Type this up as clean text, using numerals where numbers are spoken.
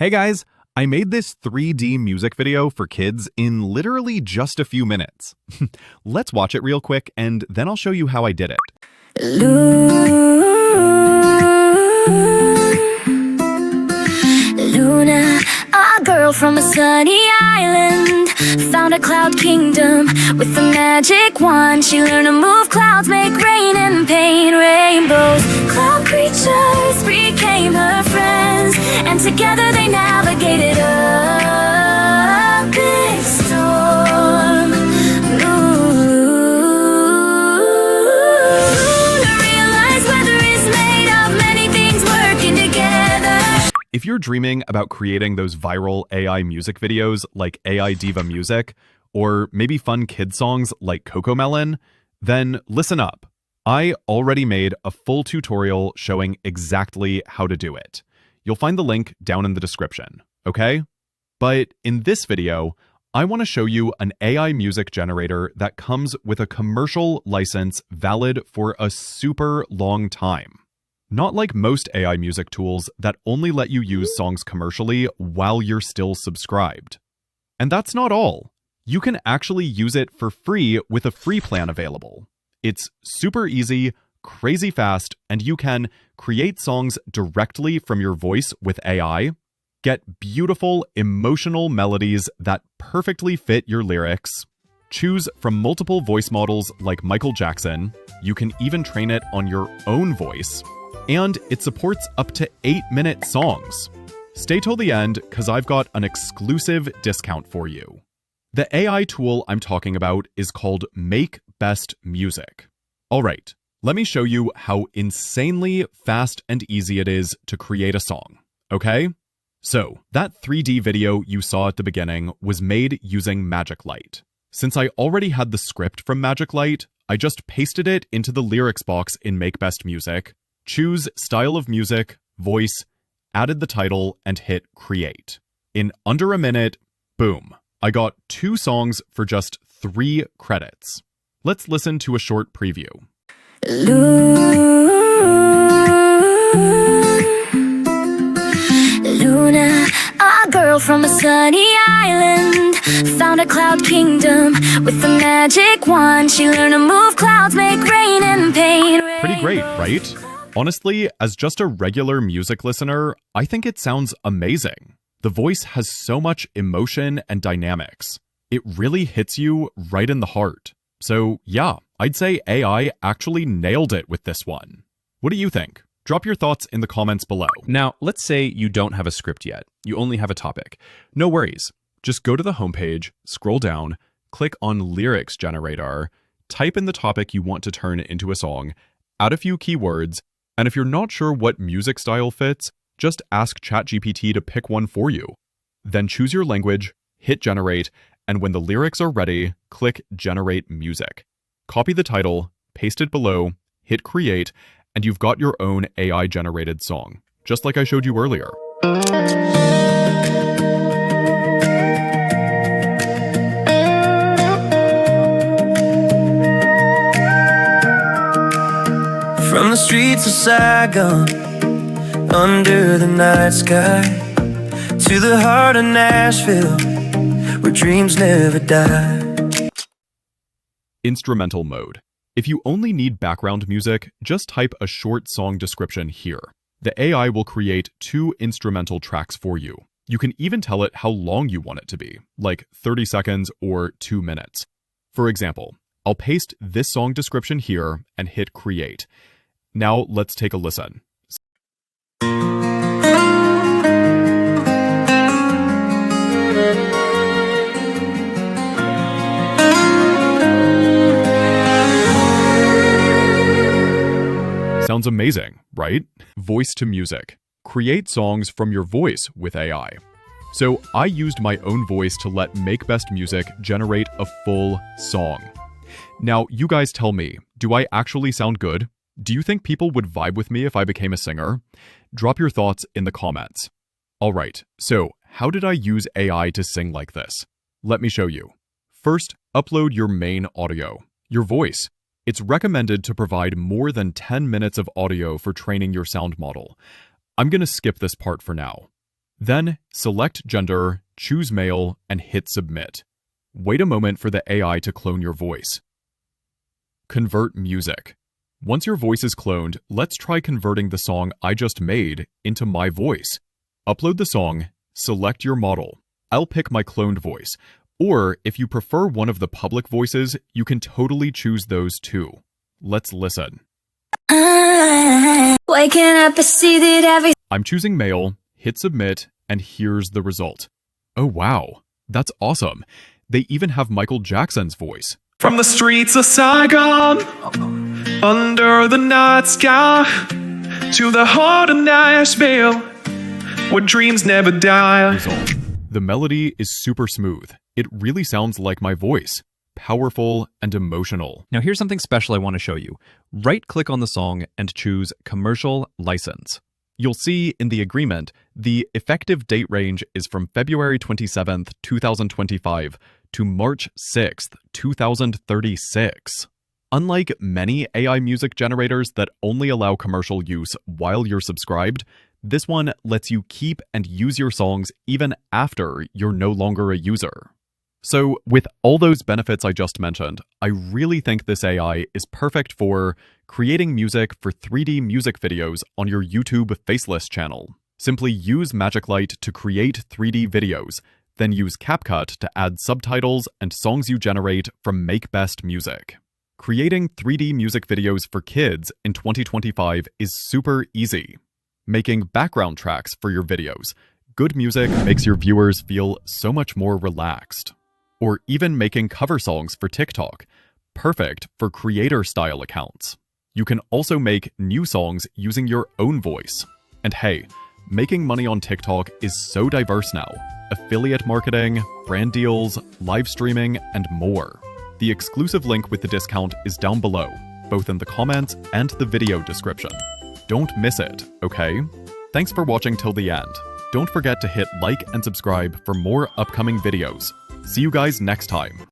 Hey guys, I made this 3D music video for kids in literally just a few minutes. Let's watch it real quick and then I'll show you how I did it. Luna, a girl from a sunny island, found a cloud kingdom with a magic wand. She learned to move clouds, make rain and paint rainbows. Cloud creatures became her friends, and together they navigated a big storm. Luna realized weather is made of many things working together. If you're dreaming about creating those viral AI music videos like AI Diva Music, or maybe fun kid songs like CoComelon, then listen up. I already made a full tutorial showing exactly how to do it. You'll find the link down in the description, okay? But in this video, I want to show you an AI music generator that comes with a commercial license valid for a super long time. Not like most AI music tools that only let you use songs commercially while you're still subscribed. And that's not all. You can actually use it for free with a free plan available. It's super easy, crazy fast, and you can create songs directly from your voice with AI, get beautiful, emotional melodies that perfectly fit your lyrics, choose from multiple voice models like Michael Jackson, you can even train it on your own voice, and it supports up to 8-minute songs. Stay till the end, because I've got an exclusive discount for you. The AI tool I'm talking about is called MakeBestMusic. All right, let me show you how insanely fast and easy it is to create a song, okay? So, that 3D video you saw at the beginning was made using Magic Light. Since I already had the script from Magic Light, I just pasted it into the lyrics box in MakeBestMusic, choose Style of Music, Voice, added the title, and hit Create. In under a minute, boom, I got 2 songs for just 3 credits. Let's listen to a short preview. Luna, a girl from a sunny island, found a cloud kingdom with a magic wand. She learned to move clouds, make rain and paint. Pretty great, right? Honestly, as just a regular music listener, I think it sounds amazing. The voice has so much emotion and dynamics. It really hits you right in the heart. So yeah, I'd say AI actually nailed it with this one. What do you think? Drop your thoughts in the comments below. Now, let's say you don't have a script yet. You only have a topic. No worries. Just go to the homepage, scroll down, click on Lyrics Generator, type in the topic you want to turn into a song, add a few keywords, and if you're not sure what music style fits, just ask ChatGPT to pick one for you. Then choose your language, hit generate, and when the lyrics are ready, click Generate Music. Copy the title, paste it below, hit Create, and you've got your own AI-generated song, just like I showed you earlier. From the streets of Saigon, under the night sky, to the heart of Nashville, where dreams never die. Instrumental mode. If you only need background music, just type a short song description here. The AI will create 2 instrumental tracks for you. You can even tell it how long you want it to be, like 30 seconds or 2 minutes. For example, I'll paste this song description here and hit Create. Now let's take a listen. Sounds amazing, right? Voice to music. Create songs from your voice with AI. So I used my own voice to let MakeBestMusic generate a full song. Now, you guys tell me, do I actually sound good? Do you think people would vibe with me if I became a singer? Drop your thoughts in the comments. All right, so how did I use AI to sing like this? Let me show you. First, upload your main audio, your voice. It's recommended to provide more than 10 minutes of audio for training your sound model. I'm going to skip this part for now. Then select gender, choose male, and hit submit. Wait a moment for the AI to clone your voice. Convert music. Once your voice is cloned, let's try converting the song I just made into my voice. Upload the song, select your model. I'll pick my cloned voice. Or if you prefer one of the public voices, you can totally choose those too. Let's listen. Waking up, I see that every I'm choosing male, hit submit, and here's the result. Oh wow, that's awesome. They even have Michael Jackson's voice. From the streets of Saigon, under the night sky, to the heart of Nashville, where dreams never die. Result. The melody is super smooth. It really sounds like my voice. Powerful and emotional. Now here's something special I want to show you. Right-click on the song and choose Commercial License. You'll see in the agreement, the effective date range is from February 27th, 2025 to March 6th, 2036. Unlike many AI music generators that only allow commercial use while you're subscribed, this one lets you keep and use your songs even after you're no longer a user. So with all those benefits I just mentioned, I really think this AI is perfect for creating music for 3D music videos on your YouTube Faceless channel. Simply use Magic Light to create 3D videos, then use CapCut to add subtitles and songs you generate from MakeBestMusic. Creating 3D music videos for kids in 2025 is super easy. Making background tracks for your videos. Good music makes your viewers feel so much more relaxed. Or even making cover songs for TikTok. Perfect for creator-style accounts. You can also make new songs using your own voice. And hey, making money on TikTok is so diverse now. Affiliate marketing, brand deals, live streaming, and more. The exclusive link with the discount is down below, both in the comments and the video description. Don't miss it, okay? Thanks for watching till the end. Don't forget to hit like and subscribe for more upcoming videos. See you guys next time.